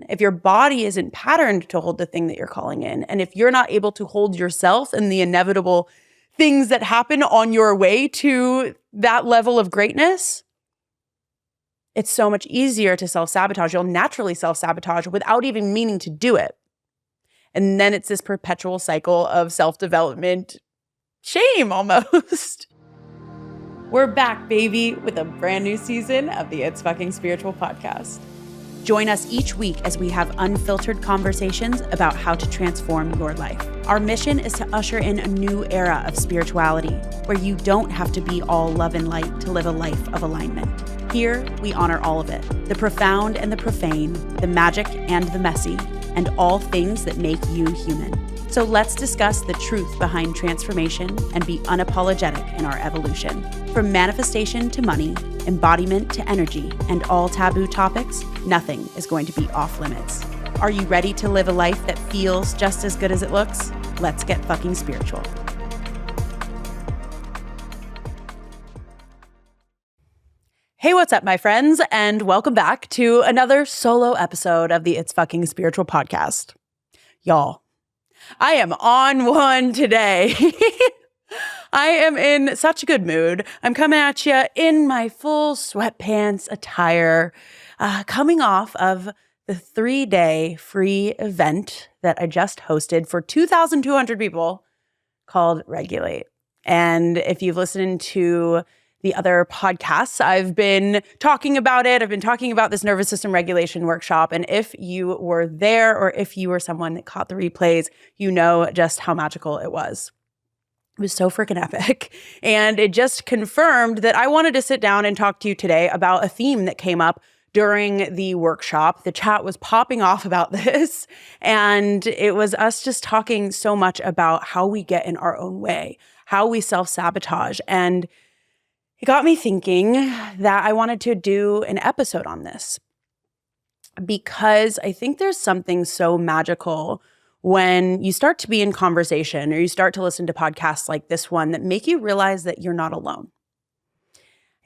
If your body isn't patterned to hold the thing that you're calling in, and if you're not able to hold yourself and the inevitable things that happen on your way to that level of greatness, it's so much easier to self-sabotage. You'll naturally self-sabotage without even meaning to do it. And then it's this perpetual cycle of self-development shame almost. We're back, baby, with a brand new season of the It's Fucking Spiritual podcast. Join us each week as we have unfiltered conversations about how to transform your life. Our mission is to usher in a new era of spirituality where you don't have to be all love and light to live a life of alignment. Here, we honor all of it, the profound and the profane, the magic and the messy, and all things that make you human. So let's discuss the truth behind transformation and be unapologetic in our evolution. From manifestation to money, embodiment to energy, and all taboo topics, nothing is going to be off limits. Are you ready to live a life that feels just as good as it looks? Let's get fucking spiritual. Hey, what's up, my friends? And welcome back to another solo episode of the It's Fucking Spiritual podcast. Y'all, I am on one today. I am in such a good mood. I'm coming at you in my full sweatpants attire, coming off of the 3-day free event that I just hosted for 2,200 people called Regulate. And if you've listened to the other podcasts, I've been talking about it. I've been talking about this nervous system regulation workshop. And if you were there or if you were someone that caught the replays, you know just how magical it was. It was so freaking epic. And it just confirmed that I wanted to sit down and talk to you today about a theme that came up during the workshop. The chat was popping off about this. And it was us just talking so much about how we get in our own way, how we self-sabotage. And it got me thinking that I wanted to do an episode on this because I think there's something so magical when you start to be in conversation or you start to listen to podcasts like this one that make you realize that you're not alone.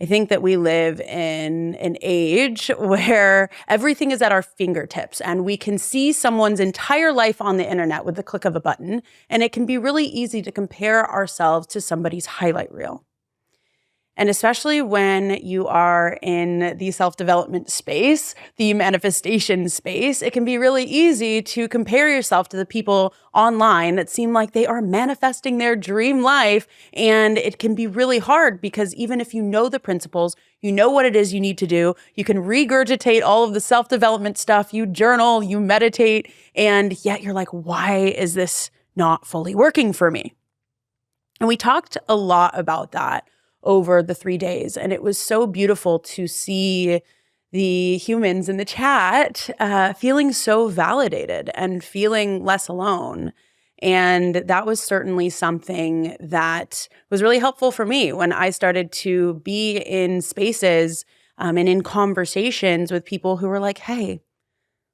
I think that we live in an age where everything is at our fingertips and we can see someone's entire life on the internet with the click of a button, and it can be really easy to compare ourselves to somebody's highlight reel. And especially when you are in the self-development space, the manifestation space, it can be really easy to compare yourself to the people online that seem like they are manifesting their dream life. And it can be really hard because even if you know the principles, you know what it is you need to do, you can regurgitate all of the self-development stuff, you journal, you meditate, and yet you're like, why is this not fully working for me? And we talked a lot about that over the 3 days. And it was so beautiful to see the humans in the chat feeling so validated and feeling less alone. And that was certainly something that was really helpful for me when I started to be in spaces and in conversations with people who were like, hey,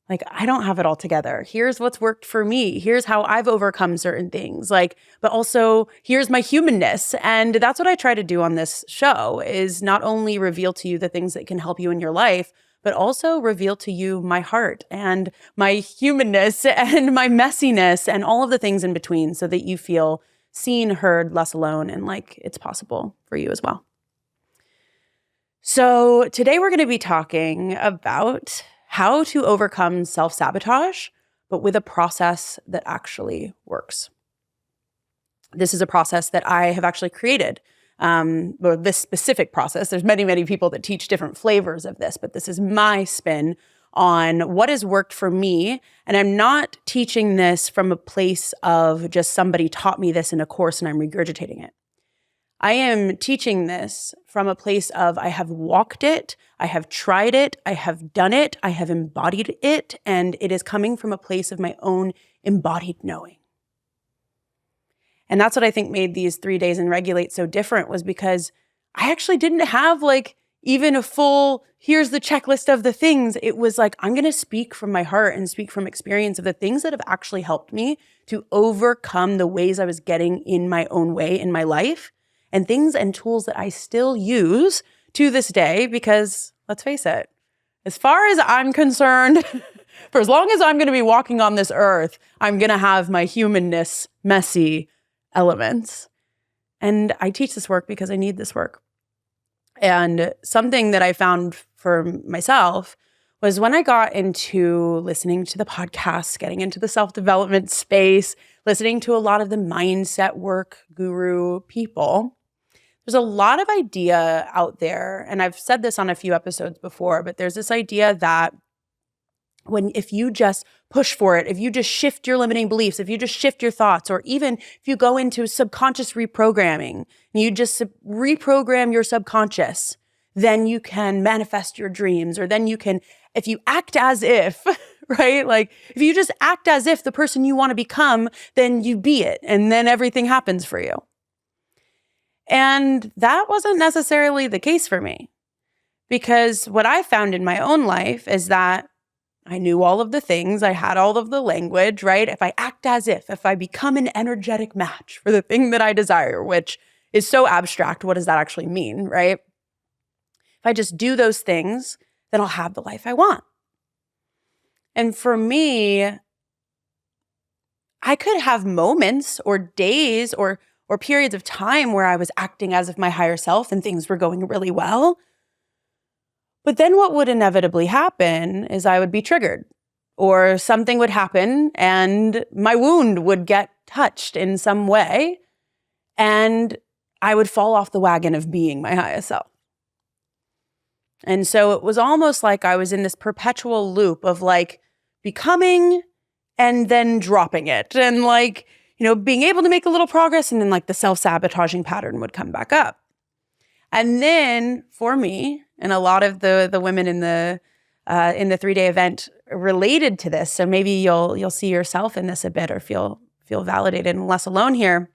like, I don't have it all together. Here's what's worked for me. Here's how I've overcome certain things. Like, but also here's my humanness. And that's what I try to do on this show is not only reveal to you the things that can help you in your life, but also reveal to you my heart and my humanness and my messiness and all of the things in between so that you feel seen, heard, less alone, and like it's possible for you as well. So today we're going to be talking about how to overcome self-sabotage, but with a process that actually works. This is a process that I have actually created. Or this specific process, there's many, many people that teach different flavors of this, but this is my spin on what has worked for me. And I'm not teaching this from a place of just somebody taught me this in a course and I'm regurgitating it. I am teaching this from a place of I have walked it, I have tried it, I have done it, I have embodied it, and it is coming from a place of my own embodied knowing. And that's what I think made these 3 days in Regulate so different was because I actually didn't have like even a full, here's the checklist of the things. It was like, I'm going to speak from my heart and speak from experience of the things that have actually helped me to overcome the ways I was getting in my own way in my life. And things and tools that I still use to this day, because let's face it, as far as I'm concerned, For as long as I'm going to be walking on this earth, I'm going to have my humanness, messy elements. And I teach this work because I need this work. And something that I found for myself was when I got into listening to the podcasts, getting into the self-development space, listening to a lot of the mindset work guru people, there's a lot of idea out there, and I've said this on a few episodes before, but there's this idea that if you just push for it, if you just shift your limiting beliefs, if you just shift your thoughts, or even if you go into subconscious reprogramming and you just reprogram your subconscious, then you can manifest your dreams, or then you can, if you act as if, right? Like if you just act as if the person you want to become, then you be it, and then everything happens for you. And that wasn't necessarily the case for me, because what I found in my own life is that I knew all of the things, I had all of the language, right? If I act as if I become an energetic match for the thing that I desire, which is so abstract, what does that actually mean, right? If I just do those things, then I'll have the life I want. And for me, I could have moments or days or periods of time where I was acting as if my higher self and things were going really well. But then what would inevitably happen is I would be triggered, or something would happen and my wound would get touched in some way, and I would fall off the wagon of being my highest self. And so it was almost like I was in this perpetual loop of like becoming and then dropping it, and like, being able to make a little progress, and then like the self-sabotaging pattern would come back up. And then for me, and a lot of the women in the 3-day event related to this, so maybe you'll see yourself in this a bit, or feel validated and less alone here.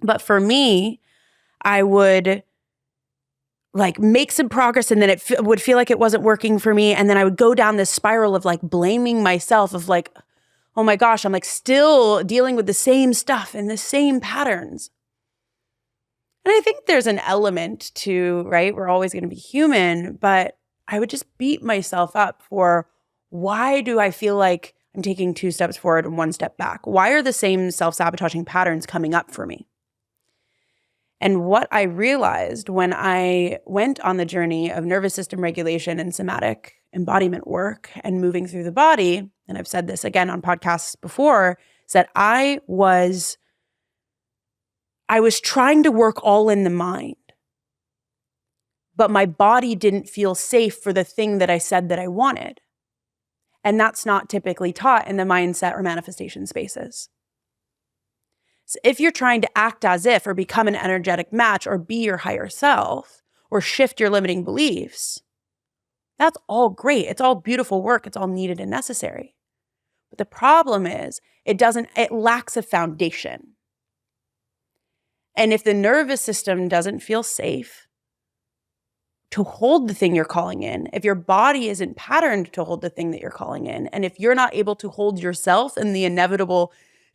But for me, I would like make some progress, and then it would feel like it wasn't working for me, and then I would go down this spiral of like blaming myself, of like, oh my gosh, I'm like still dealing with the same stuff and the same patterns. And I think there's an element to, right, we're always going to be human, but I would just beat myself up for, why do I feel like I'm taking 2 steps forward and 1 step back? Why are the same self-sabotaging patterns coming up for me? And what I realized when I went on the journey of nervous system regulation and somatic embodiment work and moving through the body, and I've said this again on podcasts before, is that I was trying to work all in the mind, but my body didn't feel safe for the thing that I said that I wanted. And that's not typically taught in the mindset or manifestation spaces. So if you're trying to act as if, or become an energetic match, or be your higher self, or shift your limiting beliefs, that's all great. It's all beautiful work. It's all needed and necessary. But the problem is it lacks a foundation. And if the nervous system doesn't feel safe to hold the thing you're calling in, if your body isn't patterned to hold the thing that you're calling in, and if you're not able to hold yourself and the inevitable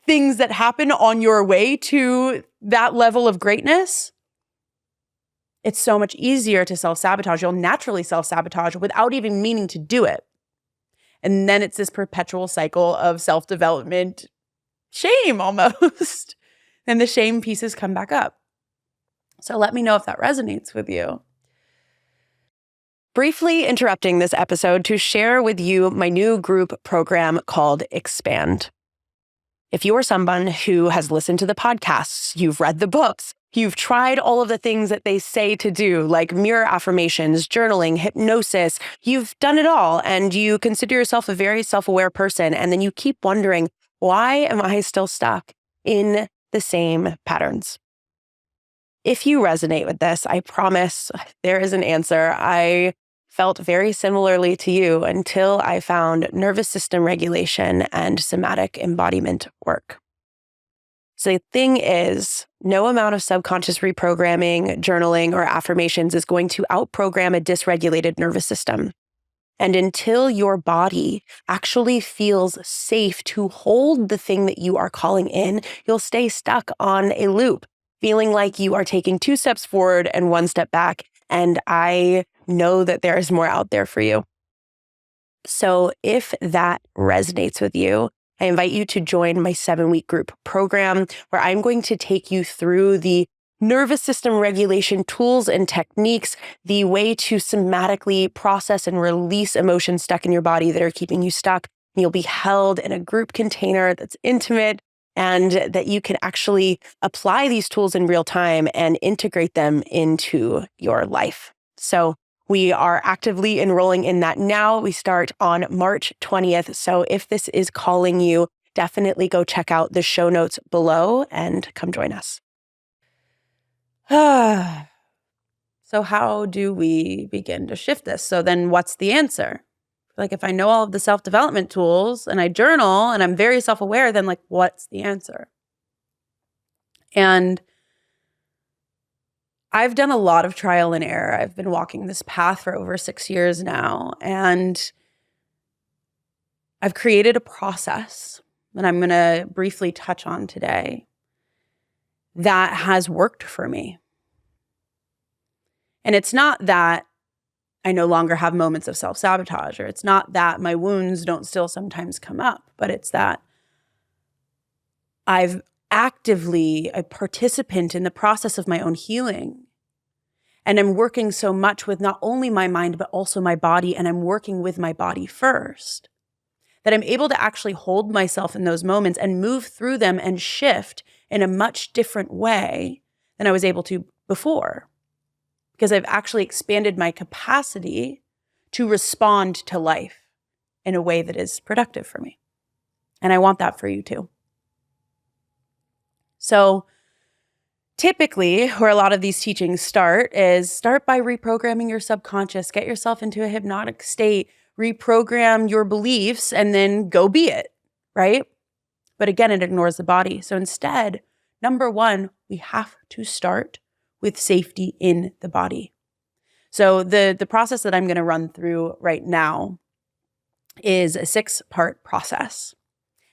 things that happen on your way to that level of greatness, it's so much easier to self-sabotage. You'll naturally self-sabotage without even meaning to do it. And then it's this perpetual cycle of self-development shame almost. And the shame pieces come back up. So let me know if that resonates with you. Briefly interrupting this episode to share with you my new group program called Expand. If you are someone who has listened to the podcasts, you've read the books, you've tried all of the things that they say to do, like mirror affirmations, journaling, hypnosis, you've done it all, and you consider yourself a very self-aware person, and then you keep wondering, why am I still stuck in the same patterns? If you resonate with this, I promise there is an answer. I felt very similarly to you until I found nervous system regulation and somatic embodiment work. So the thing is, no amount of subconscious reprogramming, journaling, or affirmations is going to outprogram a dysregulated nervous system. And until your body actually feels safe to hold the thing that you are calling in, you'll stay stuck on a loop, feeling like you are taking 2 steps forward and 1 step back. And I know that there is more out there for you. So if that resonates with you, I invite you to join my 7-week group program where I'm going to take you through the nervous system regulation tools and techniques, the way to somatically process and release emotions stuck in your body that are keeping you stuck. You'll be held in a group container that's intimate and that you can actually apply these tools in real time and integrate them into your life. So we are actively enrolling in that now. We start on March 20th. So if this is calling you, definitely go check out the show notes below and come join us. So how do we begin to shift this? So then what's the answer? Like if I know all of the self-development tools and I journal and I'm very self-aware, then like what's the answer? And I've done a lot of trial and error. I've been walking this path for over 6 years now, and I've created a process that I'm going to briefly touch on today that has worked for me. And it's not that I no longer have moments of self-sabotage, or it's not that my wounds don't still sometimes come up, but it's that I've actively a participant in the process of my own healing. And I'm working so much with not only my mind, but also my body, and I'm working with my body first, that I'm able to actually hold myself in those moments and move through them and shift in a much different way than I was able to before. Because I've actually expanded my capacity to respond to life in a way that is productive for me. And I want that for you too. So typically, where a lot of these teachings start by reprogramming your subconscious, get yourself into a hypnotic state, reprogram your beliefs, and then go be it, right? But again, it ignores the body. So instead, number one, we have to start with safety in the body. So the process that I'm going to run through right now is a 6-part process.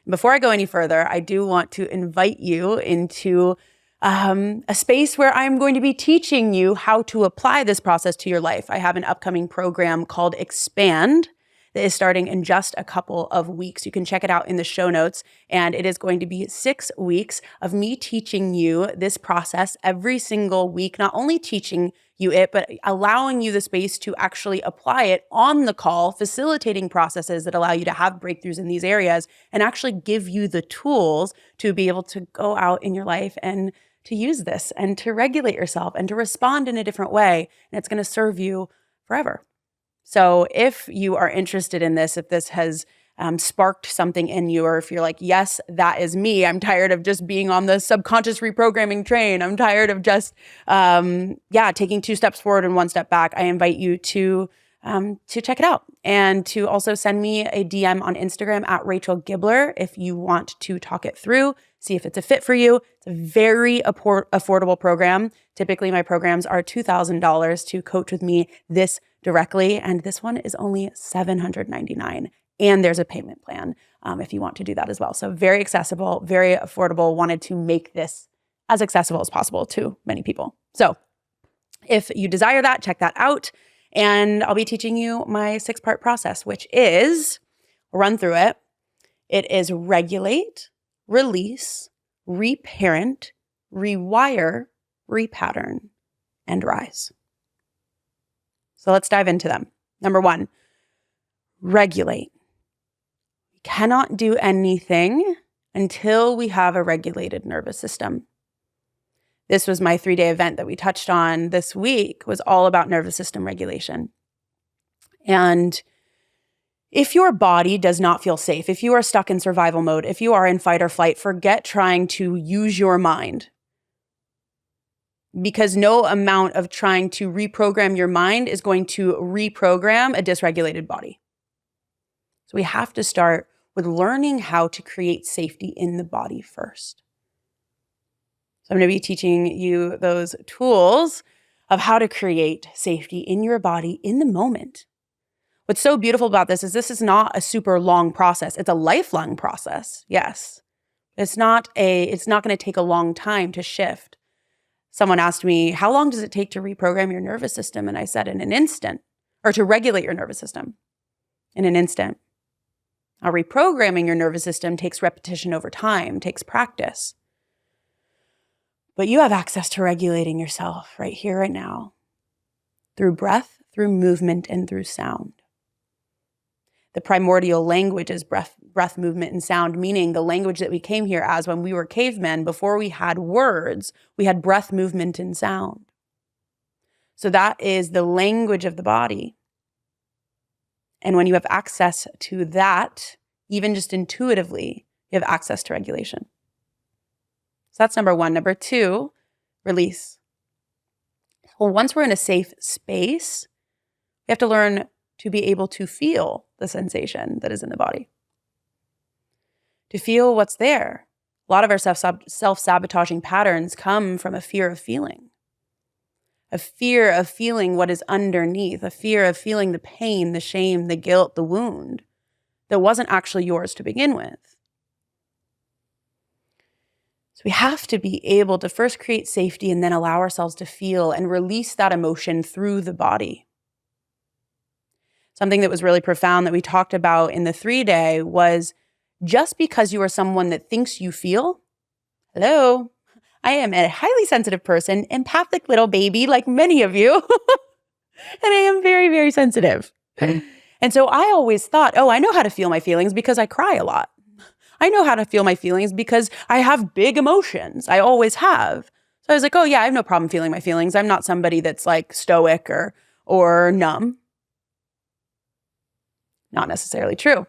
Before I go any further, I do want to invite you into a space where I'm going to be teaching you how to apply this process to your life. I have an upcoming program called Expand that is starting in just a couple of weeks. You can check it out in the show notes. And it is going to be 6 weeks of me teaching you this process every single week, not only teaching you it, but allowing you the space to actually apply it on the call, facilitating processes that allow you to have breakthroughs in these areas and actually give you the tools to be able to go out in your life and to use this and to regulate yourself and to respond in a different way. And it's going to serve you forever. So if you are interested in this, if this has sparked something in you, or if you're like, yes, that is me. I'm tired of just being on the subconscious reprogramming train. I'm tired of just, taking 2 steps forward and 1 step back. I invite you to check it out and to also send me a DM on Instagram at Rachel Gibler if you want to talk it through, see if it's a fit for you. It's a very affordable program. Typically, my programs are $2,000 to coach with me this directly, and this one is only $799. And there's a payment plan if you want to do that as well. So very accessible, very affordable. Wanted to make this as accessible as possible to many people. So if you desire that, check that out. And I'll be teaching you my 6-part process, which is, run through it. It is regulate, release, reparent, rewire, repattern, and rise. So let's dive into them. Number 1, regulate. We cannot do anything until we have a regulated nervous system. This was my 3-day event that we touched on this week, was all about nervous system regulation. And if your body does not feel safe, if you are stuck in survival mode, if you are in fight or flight, forget trying to use your mind. Because no amount of trying to reprogram your mind is going to reprogram a dysregulated body. So we have to start with learning how to create safety in the body first. So I'm going to be teaching you those tools of how to create safety in your body in the moment. What's so beautiful about this is not a super long process. It's a lifelong process. Yes. It's not going to take a long time to shift. Someone asked me, how long does it take to reprogram your nervous system? And I said, in an instant, or to regulate your nervous system. in an instant. Now, reprogramming your nervous system takes repetition over time, takes practice. But you have access to regulating yourself right here, right now, through breath, through movement, and through sound. The primordial language is breath, movement, and sound, meaning the language that we came here as when we were cavemen, before we had words, we had breath, movement, and sound. So that is the language of the body. And when you have access to that, even just intuitively, you have access to regulation. So that's number one. Number two, release. Well, once we're in a safe space, we have to learn to be able to feel the sensation that is in the body. To feel what's there. A lot of our self-sabotaging patterns come from a fear of feeling. A fear of feeling what is underneath. A fear of feeling the pain, the shame, the guilt, the wound that wasn't actually yours to begin with. So we have to be able to first create safety and then allow ourselves to feel and release that emotion through the body. Something that was really profound that we talked about in the 3-day was just because you are someone that thinks you feel, hello, I am a highly sensitive person, empathic little baby like many of you, and I am very, very sensitive. And so I always thought, I know how to feel my feelings because I cry a lot. I know how to feel my feelings because I have big emotions. I always have. So I was like, I have no problem feeling my feelings. I'm not somebody that's like stoic or numb. Not necessarily true.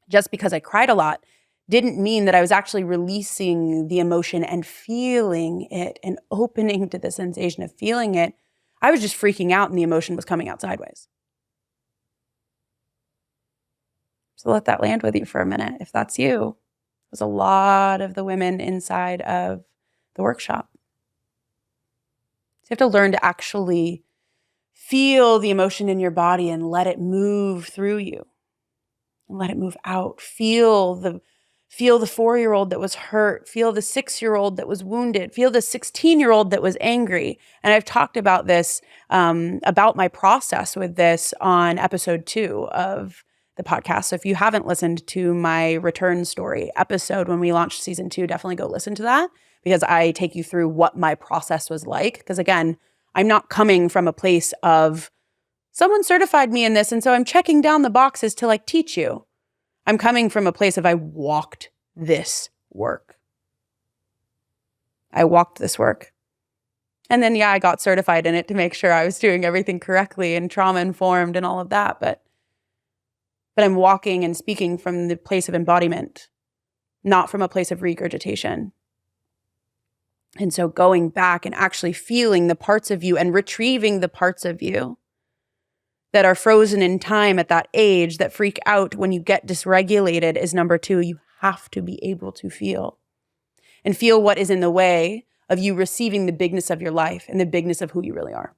Just because I cried a lot didn't mean that I was actually releasing the emotion and feeling it and opening to the sensation of feeling it. I was just freaking out and the emotion was coming out sideways. So let that land with you for a minute. If that's you, it was a lot of the women inside of the workshop. So you have to learn to actually feel the emotion in your body and let it move through you and let it move out. Feel the 4-year-old that was hurt. Feel the 6-year-old that was wounded. Feel the 16-year-old that was angry. And I've talked about this, about my process with this on episode 2 of the podcast. So if you haven't listened to my return story episode when we launched season 2, definitely go listen to that because I take you through what my process was like. Because again, I'm not coming from a place of someone certified me in this, and so I'm checking down the boxes to like teach you. I'm coming from a place of I walked this work. I walked this work. And then, I got certified in it to make sure I was doing everything correctly and trauma-informed and all of that. But I'm walking and speaking from the place of embodiment, not from a place of regurgitation. And so going back and actually feeling the parts of you and retrieving the parts of you that are frozen in time at that age that freak out when you get dysregulated is number 2. You have to be able to feel and feel what is in the way of you receiving the bigness of your life and the bigness of who you really are.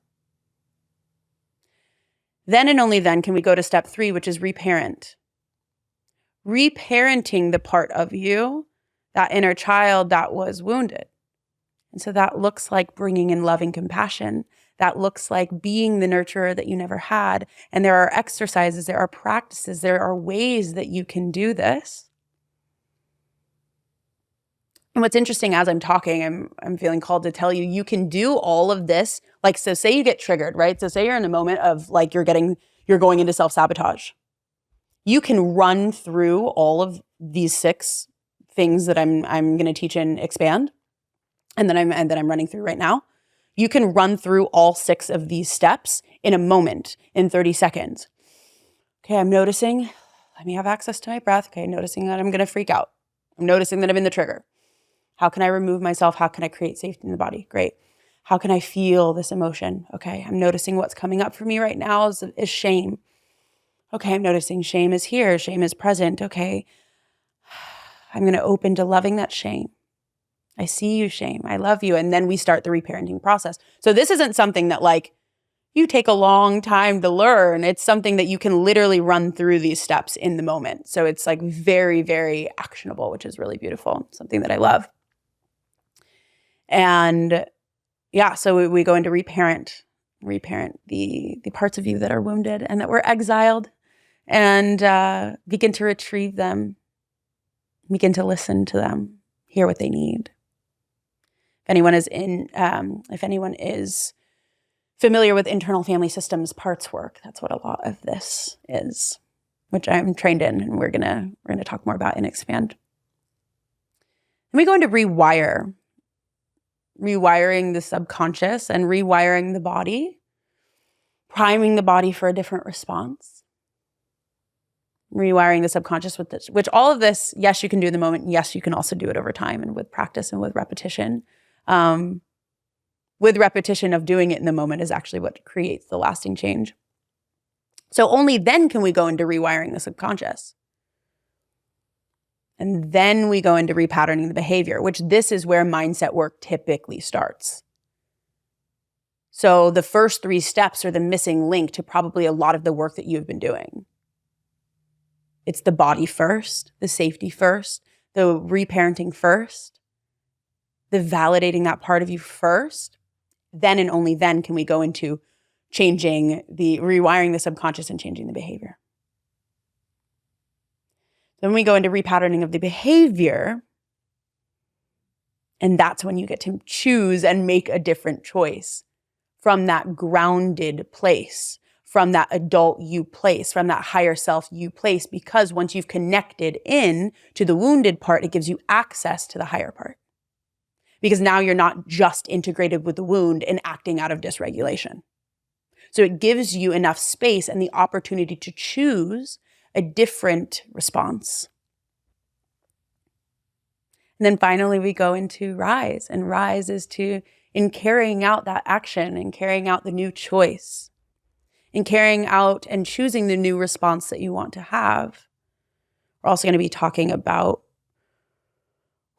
Then and only then can we go to step 3, which is reparent. Reparenting the part of you, that inner child that was wounded. And so that looks like bringing in loving compassion. That looks like being the nurturer that you never had. And there are exercises, there are practices, there are ways that you can do this. And what's interesting as I'm talking, I'm feeling called to tell you, you can do all of this. Like, so say you get triggered, right? So say you're in a moment of like, you're going into self-sabotage. You can run through all of these 6 things that I'm going to teach and expand. And then I'm running through right now. You can run through all 6 of these steps in a moment, in 30 seconds. Okay, I'm noticing, let me have access to my breath. Okay, noticing that I'm going to freak out. I'm noticing that I'm in the trigger. How can I remove myself? How can I create safety in the body? Great. How can I feel this emotion? Okay, I'm noticing what's coming up for me right now is shame. Okay, I'm noticing shame is here. Shame is present. Okay, I'm going to open to loving that shame. I see you, shame. I love you. And then we start the reparenting process. So this isn't something that like you take a long time to learn. It's something that you can literally run through these steps in the moment. So it's like very, very actionable, which is really beautiful. Something that I love. And so we go into reparent the parts of you that are wounded and that were exiled and begin to retrieve them, begin to listen to them, hear what they need. If anyone is familiar with internal family systems parts work, that's what a lot of this is, which I'm trained in, and we're gonna talk more about and expand. And we go into rewiring the subconscious and rewiring the body, priming the body for a different response. Rewiring the subconscious with this, which all of this, yes, you can do in the moment. Yes, you can also do it over time and with practice and with repetition. With repetition of doing it in the moment is actually what creates the lasting change. So only then can we go into rewiring the subconscious. And then we go into repatterning the behavior, which this is where mindset work typically starts. So the first 3 steps are the missing link to probably a lot of the work that you've been doing. It's the body first, the safety first, the reparenting first, the validating that part of you first. Then and only then can we go into rewiring the subconscious and changing the behavior. Then we go into repatterning of the behavior, and that's when you get to choose and make a different choice from that grounded place, from that adult you place, from that higher self you place, because once you've connected in to the wounded part, it gives you access to the higher part. Because now you're not just integrated with the wound and acting out of dysregulation. So it gives you enough space and the opportunity to choose a different response. And then finally, we go into rise. And rise is in carrying out that action and carrying out the new choice, in carrying out and choosing the new response that you want to have. We're also going to be talking about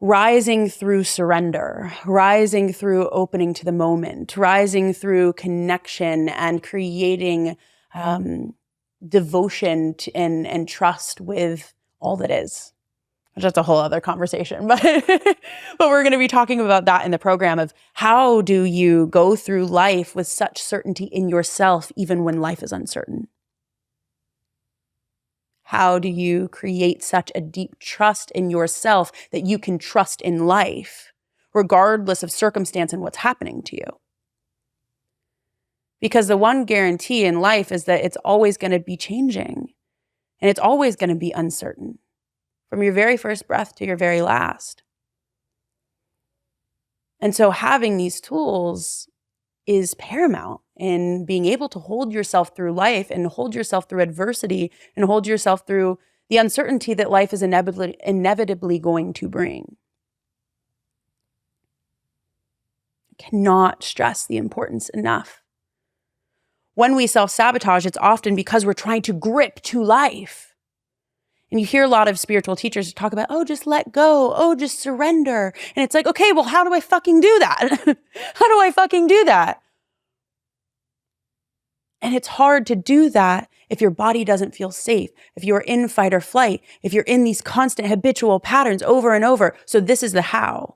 rising through surrender, rising through opening to the moment, rising through connection and creating devotion and trust with all that is. That's a whole other conversation, but we're going to be talking about that in the program of how do you go through life with such certainty in yourself, even when life is uncertain? How do you create such a deep trust in yourself that you can trust in life, regardless of circumstance and what's happening to you? Because the one guarantee in life is that it's always going to be changing, and it's always going to be uncertain, from your very first breath to your very last. And so having these tools is paramount in being able to hold yourself through life and hold yourself through adversity and hold yourself through the uncertainty that life is inevitably going to bring. I cannot stress the importance enough. When we self-sabotage, it's often because we're trying to grip to life. And you hear a lot of spiritual teachers talk about, oh, just let go. Oh, just surrender. And it's like, okay, well, how do I fucking do that? How do I fucking do that? And it's hard to do that if your body doesn't feel safe, if you're in fight or flight, if you're in these constant habitual patterns over and over. So this is the how.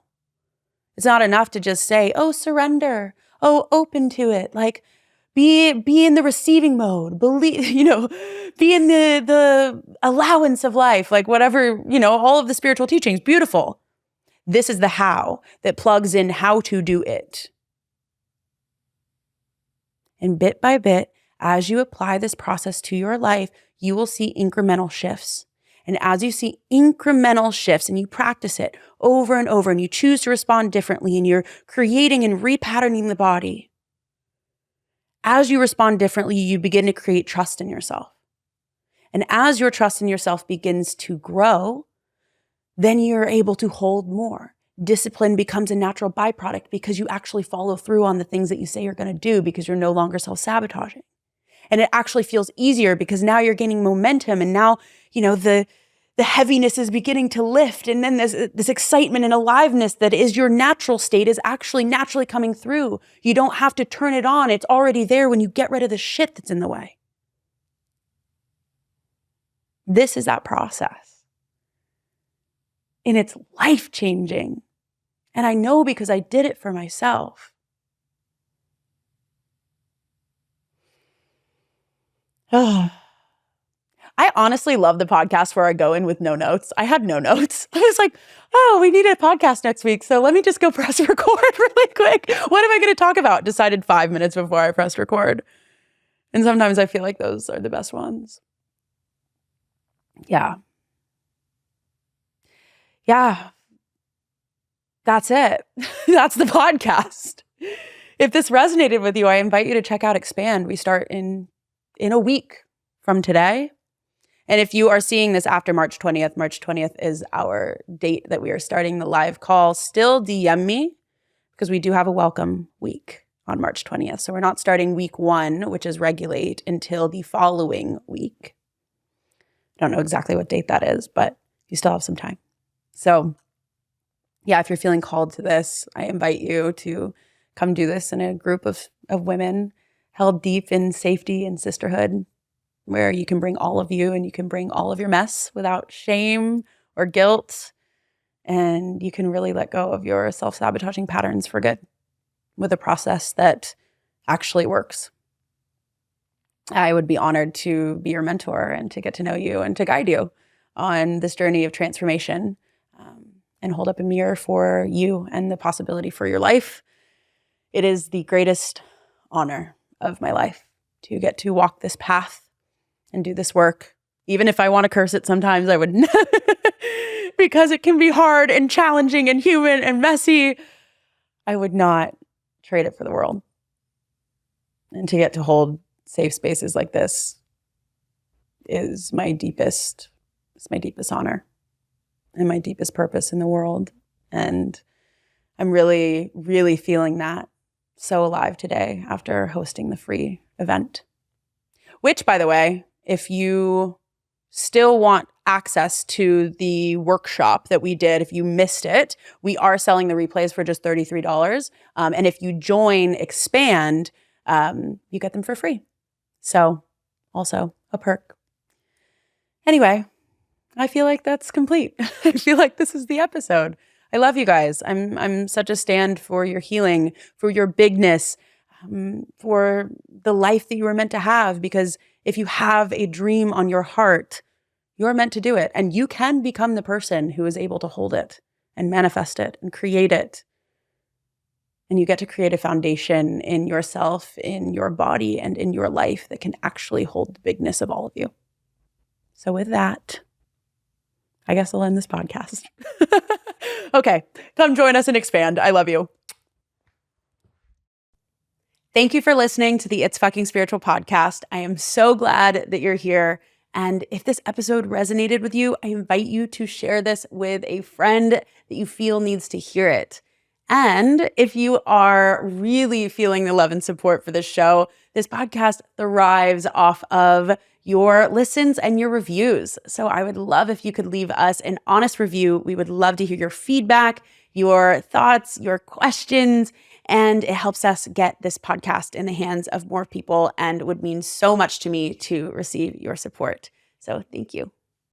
It's not enough to just say, oh, surrender. Oh, open to it. Like, be in the receiving mode, believe, be in the allowance of life, like whatever, all of the spiritual teachings, beautiful. This is the how that plugs in how to do it. And bit by bit, as you apply this process to your life, you will see incremental shifts. And as you see incremental shifts and you practice it over and over and you choose to respond differently and you're creating and repatterning the body, as you respond differently, you begin to create trust in yourself. And as your trust in yourself begins to grow, then you're able to hold more. Discipline becomes a natural byproduct because you actually follow through on the things that you say you're going to do because you're no longer self-sabotaging. And it actually feels easier because now you're gaining momentum and now, the heaviness is beginning to lift. And then this excitement and aliveness that is your natural state is actually naturally coming through. You don't have to turn it on. It's already there when you get rid of the shit that's in the way. This is that process. And it's life-changing. And I know because I did it for myself. I honestly love the podcast where I go in with no notes. I had no notes. I was like, oh, we need a podcast next week. So let me just go press record really quick. What am I going to talk about? Decided 5 minutes before I pressed record. And sometimes I feel like those are the best ones. Yeah. Yeah. That's it. That's the podcast. If this resonated with you, I invite you to check out Expand. We start in a week from today. And if you are seeing this after March 20th is our date that we are starting the live call. Still DM me because we do have a welcome week on March 20th. So we're not starting week 1, which is regulate, until the following week. I don't know exactly what date that is, but you still have some time. So yeah, if you're feeling called to this, I invite you to come do this in a group of women held deep in safety and sisterhood, where you can bring all of you and you can bring all of your mess without shame or guilt. And you can really let go of your self-sabotaging patterns for good with a process that actually works. I would be honored to be your mentor and to get to know you and to guide you on this journey of transformation, and hold up a mirror for you and the possibility for your life. It is the greatest honor of my life to get to walk this path and do this work. Even if I want to curse it sometimes, I would, because it can be hard and challenging and human and messy. I would not trade it for the world. And to get to hold safe spaces like this is my deepest honor and my deepest purpose in the world. And I'm really, really feeling that so alive today after hosting the free event. Which, by the way, if you still want access to the workshop that we did, if you missed it, we are selling the replays for just $33. And if you join Expand, you get them for free. So also a perk. Anyway, I feel like that's complete. I feel like this is the episode. I love you guys. I'm such a stand for your healing, for your bigness, for the life that you were meant to have. Because if you have a dream on your heart, you're meant to do it. And you can become the person who is able to hold it and manifest it and create it. And you get to create a foundation in yourself, in your body, and in your life that can actually hold the bigness of all of you. So with that, I guess I'll end this podcast. Okay, come join us and Expand. I love you. Thank you for listening to the It's Fucking Spiritual podcast. I am so glad that you're here. And if this episode resonated with you, I invite you to share this with a friend that you feel needs to hear it. And if you are really feeling the love and support for this show, this podcast thrives off of your listens and your reviews. So I would love if you could leave us an honest review. We would love to hear your feedback, your thoughts, your questions, and it helps us get this podcast in the hands of more people and would mean so much to me to receive your support. So thank you.